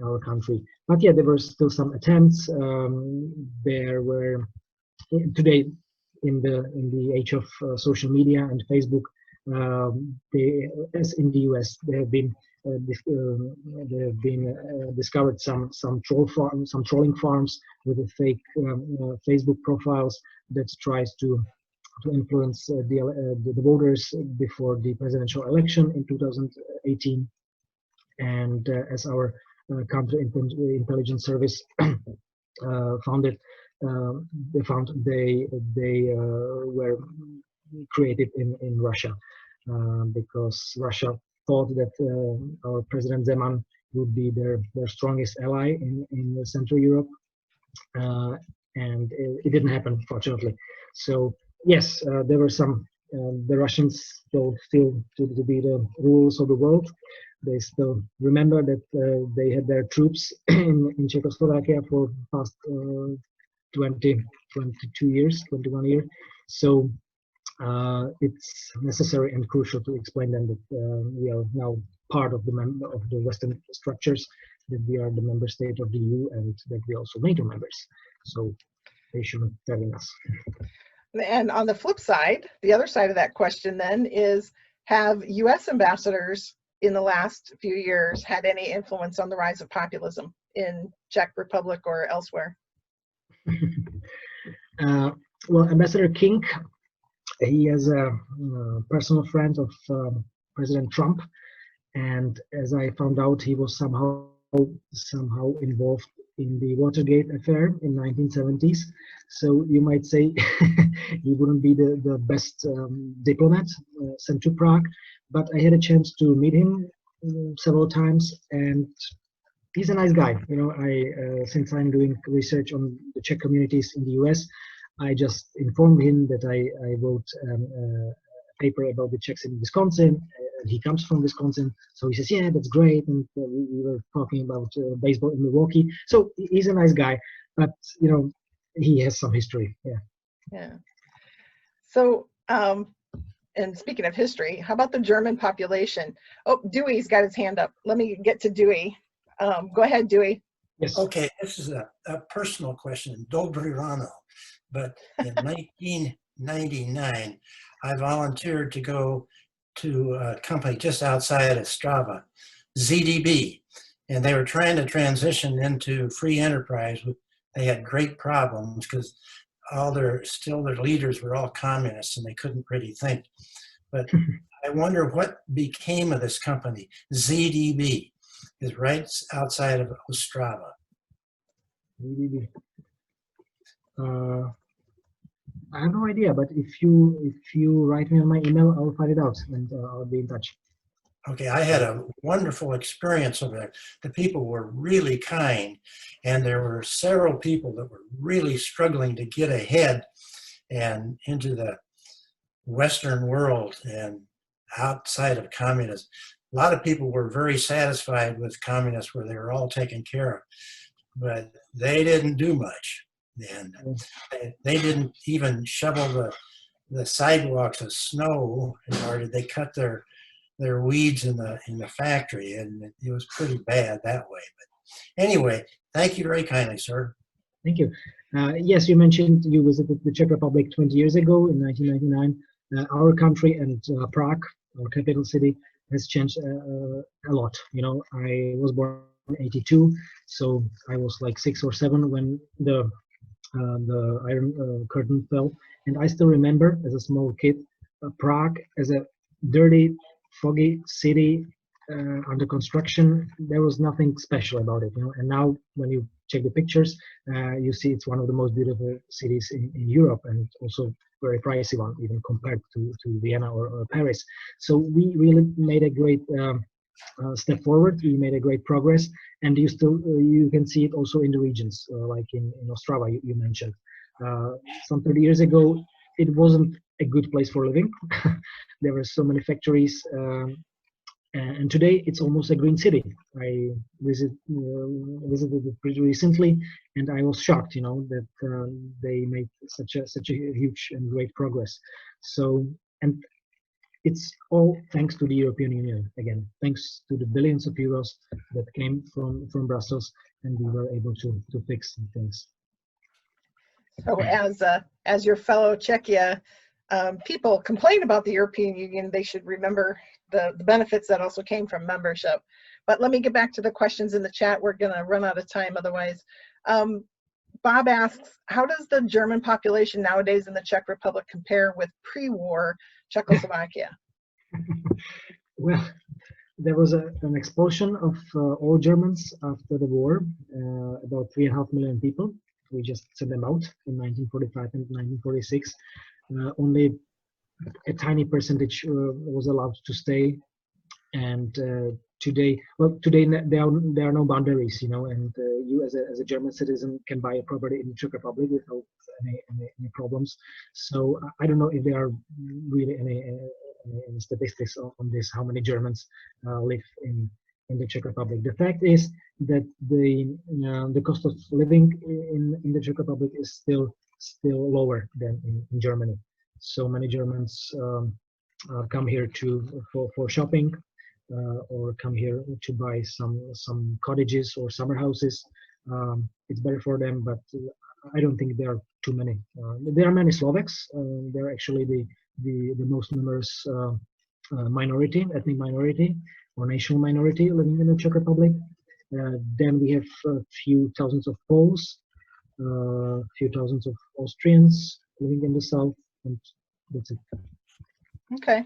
our country. But yeah, there were still some attempts. There were today, in the age of social media and Facebook, as in the US, there have been discovered some trolling farms with a fake Facebook profiles that tries to influence the voters before the presidential election in 2018. And as our counterintelligence service found it, they were created in Russia, because Russia thought that our President Zeman would be their strongest ally in Central Europe, and it didn't happen, fortunately. So yes, there were some. The Russians still feel to be the rulers of the world. They still remember that they had their troops in Czechoslovakia for past 22 years, 21 years. So it's necessary and crucial to explain them that we are now part of the Western structures, that we are the member state of the EU and that we are also NATO members. So they shouldn't threaten us. And on the flip side, the other side of that question then is, have US ambassadors in the last few years had any influence on the rise of populism in Czech Republic or elsewhere? Well, Ambassador King, he is a personal friend of President Trump, and as I found out, he was somehow involved in the Watergate affair in 1970s. So you might say he wouldn't be the best diplomat sent to Prague, but I had a chance to meet him several times, and he's a nice guy. You know, since I'm doing research on the Czech communities in the US, I just informed him that I wrote a paper about the Czechs in Wisconsin. He comes from Wisconsin, so he says, yeah, that's great. And we were talking about baseball in Milwaukee. So he's a nice guy, but you know, he has some history. Yeah. Yeah. So, and speaking of history, how about the German population? Oh, Dewey's got his hand up. Let me get to Dewey. Go ahead, Dewey. Yes. Okay, this is a personal question. Dobry rano. But in 1999, I volunteered to go to a company just outside of Strava, ZDB, and they were trying to transition into free enterprise. They had great problems because their leaders were all communists and they couldn't really think. But I wonder what became of this company. ZDB is right outside of Ostrava. ZDB. I have no idea, but if you write me on my email, I'll find it out and I'll be in touch. Okay, I had a wonderful experience over there. The people were really kind, and there were several people that were really struggling to get ahead and into the Western world and outside of communism. A lot of people were very satisfied with communists where they were all taken care of, but they didn't do much. And they didn't even shovel the sidewalks of snow, nor did they cut their weeds in the factory, and it was pretty bad that way. But anyway, thank you very kindly, sir. Thank you. Yes, you mentioned you visited the Czech Republic 20 years ago in 1999. Our country and Prague, our capital city, has changed a lot. You know, I was born in '82, so I was like 6 or 7 when the Iron Curtain fell, and I still remember as a small kid Prague as a dirty, foggy city under construction. There was nothing special about it, you know. And now when you check the pictures, you see it's one of the most beautiful cities in Europe, and also very pricey one, even compared to Vienna or Paris. So we really made a great step forward. We made a great progress, and you can see it also in the regions, like in Ostrava you mentioned. Some 30 years ago, it wasn't a good place for living. There were so many factories, and today it's almost a green city. I visited it pretty recently, and I was shocked, you know, that they made such a huge and great progress. So, and it's all thanks to the European Union, again, thanks to the billions of euros that came from Brussels, and we were able to fix things. So as your fellow Czechia people complain about the European Union, they should remember the benefits that also came from membership. But let me get back to the questions in the chat. We're going to run out of time otherwise. Bob asks, how does the German population nowadays in the Czech Republic compare with pre-war Czechoslovakia? Well, there was an expulsion of all Germans after the war, about 3.5 million people. We just sent them out in 1945 and 1946. Only a tiny percentage was allowed to stay, and today there are no boundaries, you know, and you as a German citizen can buy a property in the Czech Republic without any problems. So I don't know if there are really any statistics on this, how many Germans live in the Czech Republic. The fact is that the cost of living in the Czech Republic is still lower than in Germany. So many Germans come here for shopping, or come here to buy some cottages or summer houses. It's better for them, but I don't think there are too many. There are many Slovaks. They're actually the most numerous minority, ethnic minority, or national minority living in the Czech Republic. Then we have a few thousands of Poles, a few thousands of Austrians living in the south, and that's it. Okay.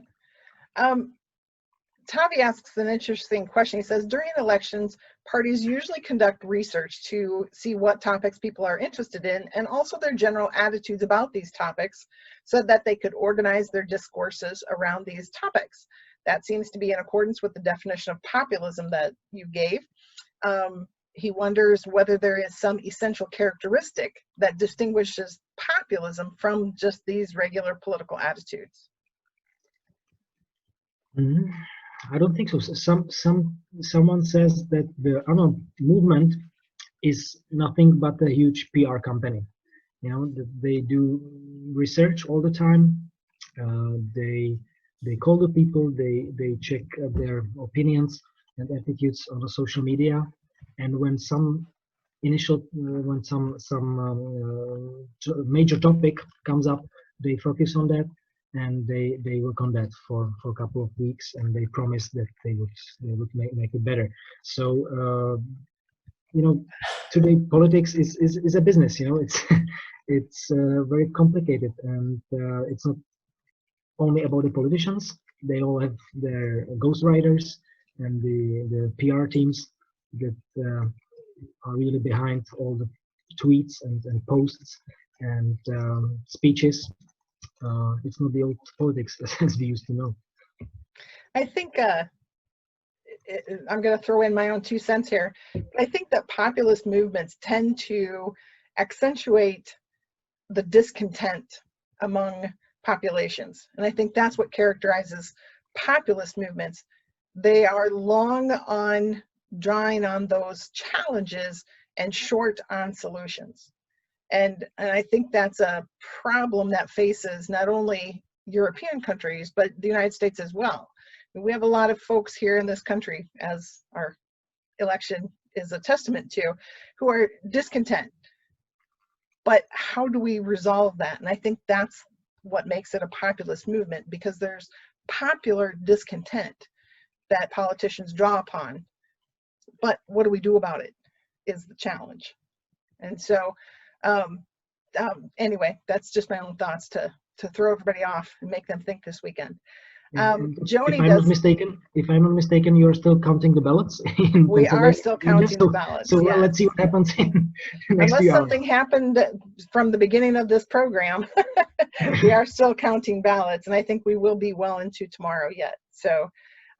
Tavi asks an interesting question. He says, during elections, parties usually conduct research to see what topics people are interested in and also their general attitudes about these topics so that they could organize their discourses around these topics. That seems to be in accordance with the definition of populism that you gave. He wonders whether there is some essential characteristic that distinguishes populism from just these regular political attitudes. I don't think so. Someone says that the movement is nothing but a huge PR company. You know, they do research all the time. They call the people. They check their opinions and attitudes on the social media. And when some major topic comes up, they focus on that. And they work on that for a couple of weeks, and they promise that they would make it better. So you know, today politics is a business. You know, it's very complicated, and it's not only about the politicians. They all have their ghostwriters and the PR teams that are really behind all the tweets and posts and speeches. It's not the old politics as we used to know. I think I'm going to throw in my own 2 cents here. I think that populist movements tend to accentuate the discontent among populations. And I think that's what characterizes populist movements. They are long on drawing on those challenges and short on solutions. And I think that's a problem that faces not only European countries, but the United States as well. We have a lot of folks here in this country, as our election is a testament to, who are discontent. But how do we resolve that? And I think that's what makes it a populist movement, because there's popular discontent that politicians draw upon. But what do we do about it is the challenge. And so anyway, that's just my own thoughts to throw everybody off and make them think this weekend. Joni, if I'm not mistaken, you're still counting the ballots. We are still counting the ballots. So yes. Let's see what happens in the next Unless few something hours. happened from the beginning of this program, we are still counting ballots, and I think we will be well into tomorrow yet. So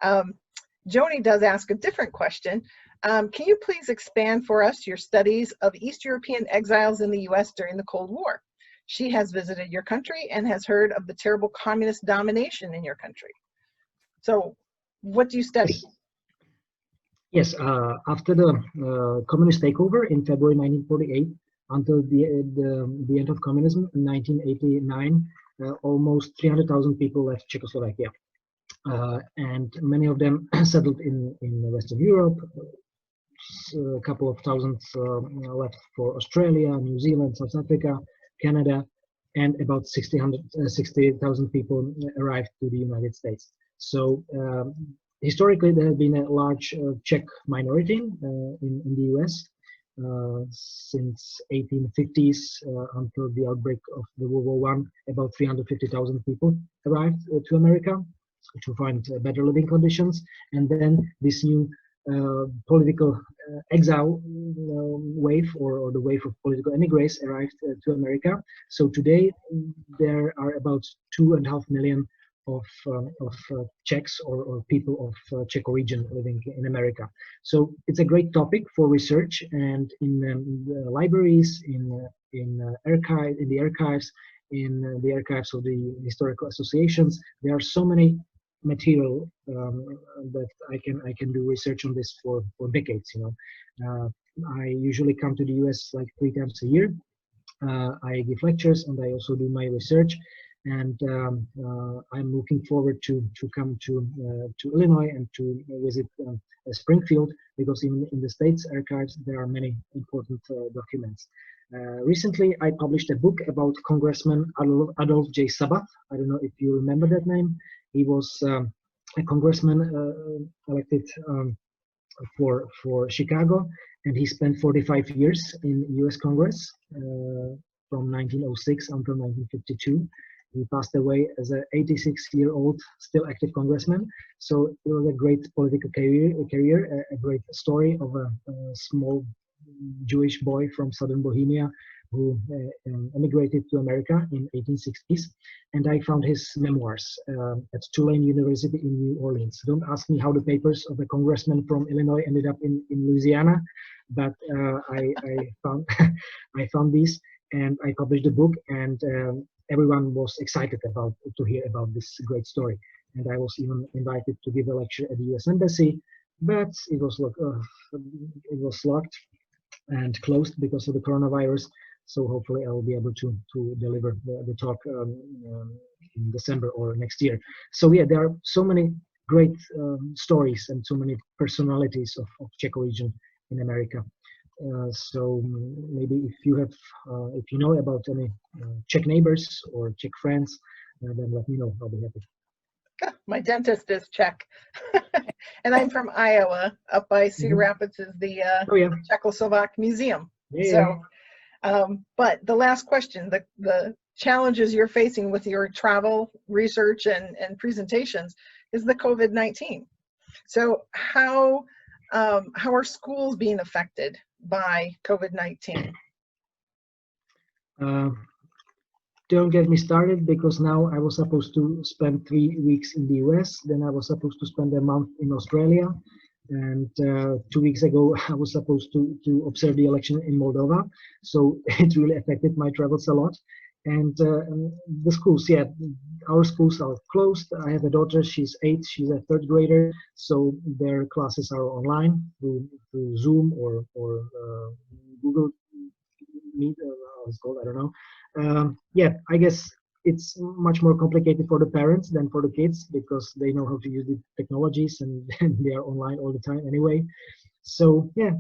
Joni does ask a different question. Can you please expand for us your studies of East European exiles in the US during the Cold War? She has visited your country and has heard of the terrible communist domination in your country. So what do you study? Yes, after the communist takeover in February 1948 until the end of communism in 1989, almost 300,000 people left Czechoslovakia. And many of them settled in Western Europe. A couple of thousands left for Australia, New Zealand, South Africa, Canada, and about 60,000 people arrived to the United States. So historically, there has been a large Czech minority in the US since 1850s until the outbreak of the World War I. About 350,000 people arrived to America to find better living conditions, and then this new political exile wave, or the wave of political emigres arrived to America. So today there are about 2.5 million of Czechs or people of Czech origin living in America. So it's a great topic for research, and in the libraries, in the archives, in the archives of the historical associations, there are so many material that I can do research on this for decades. You know, I usually come to the US like 3 times a year. I give lectures and I also do my research. and I'm looking forward to come to Illinois and to visit Springfield, because even in the state's archives there are many important documents. Recently, I published a book about Congressman Adolph J. Sabat. I don't know if you remember that name. He was a congressman elected for Chicago, and he spent 45 years in U.S. Congress from 1906 until 1952. He passed away as an 86-year-old, still active congressman. So it was a great political career, a great story of a small Jewish boy from southern Bohemia who emigrated to America in 1860s. And I found his memoirs at Tulane University in New Orleans. Don't ask me how the papers of a congressman from Illinois ended up in Louisiana, but I found I found these, and I published the book, and everyone was excited to hear about this great story. And I was even invited to give a lecture at the U.S. Embassy, but it was locked and closed because of the coronavirus. So hopefully I will be able to deliver the talk in December or next year. So yeah, there are so many great stories and so many personalities of Czech region in America. So maybe if you know about any Czech neighbors or Czech friends, then let me know. I'll be happy. My dentist is Czech, and I'm from Iowa. Up by Cedar Rapids is the Czechoslovak Museum. Yeah. So, but the last question, the challenges you're facing with your travel, research, and presentations is the COVID-19. So how are schools being affected by COVID-19? Don't get me started, because now I was supposed to spend 3 weeks in the US, then I was supposed to spend a month in Australia, and 2 weeks ago I was supposed to observe the election in Moldova. So it really affected my travels a lot. And the schools, yeah, our schools are closed. I have a daughter, she's 8, she's a 3rd grader, so their classes are online through Zoom or Google Meet, how it's called, I don't know. Yeah, I guess it's much more complicated for the parents than for the kids, because they know how to use the technologies and they are online all the time anyway. So yeah,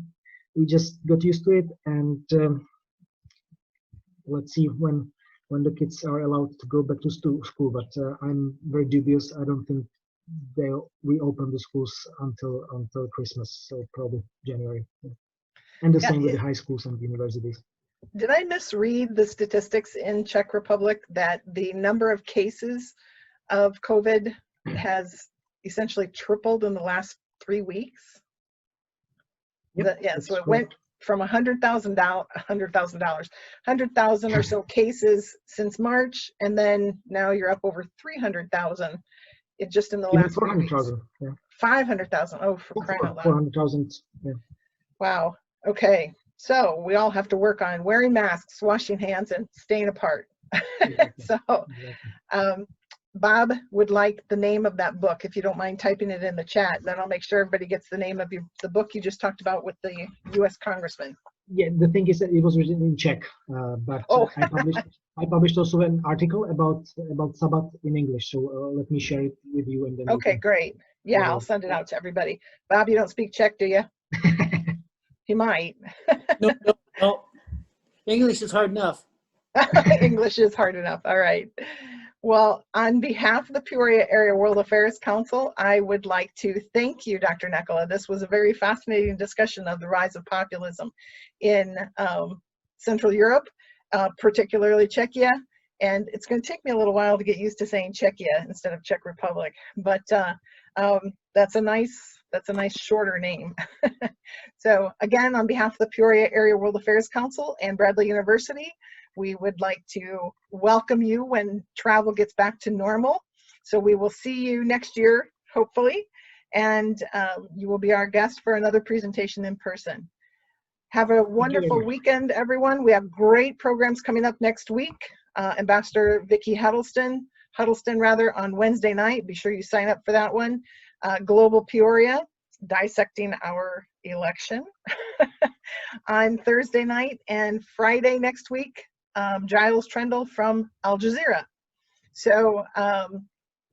we just got used to it, and let's see when the kids are allowed to go back to school. But I'm very dubious. I don't think they'll reopen the schools until Christmas, so probably January. Yeah. And the same with the high schools and universities. Did I misread the statistics in Czech Republic that the number of cases of COVID has essentially tripled in the last 3 weeks? Yep, So it went from 100,000 or so cases since March, and then now you're up over 300,000 just in the last 400,000. Yeah. 500,000. Oh, for crying out loud. 400,000. Yeah. Wow. Okay. So we all have to work on wearing masks, washing hands, and staying apart. So Bob would like the name of that book, if you don't mind typing it in the chat. Then I'll make sure everybody gets the name of the book you just talked about with the U.S. Congressman. Yeah, the thing is that it was written in Czech, but I published also an article about Sabat in English. So let me share it with you, and then. Okay, great. Yeah, I'll send it out to everybody. Bob, you don't speak Czech, do you? He might. No. English is hard enough. English is hard enough. All right. Well, on behalf of the Peoria Area World Affairs Council, I would like to thank you, Dr. Nekola. This was a very fascinating discussion of the rise of populism in Central Europe, particularly Czechia. And it's going to take me a little while to get used to saying Czechia instead of Czech Republic, but that's a nice shorter name. So again, on behalf of the Peoria Area World Affairs Council and Bradley University, we would like to welcome you when travel gets back to normal. So we will see you next year, hopefully, and you will be our guest for another presentation in person. Have a wonderful weekend, everyone. We have great programs coming up next week. Ambassador Vicki Huddleston on Wednesday night. Be sure you sign up for that one. Global Peoria, dissecting our election on Thursday night, and Friday next week, Giles Trendle from Al Jazeera. So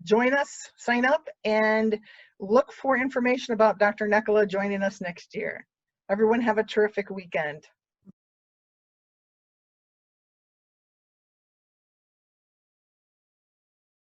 join us, sign up, and look for information about Dr. Nekola joining us next year. Everyone have a terrific weekend.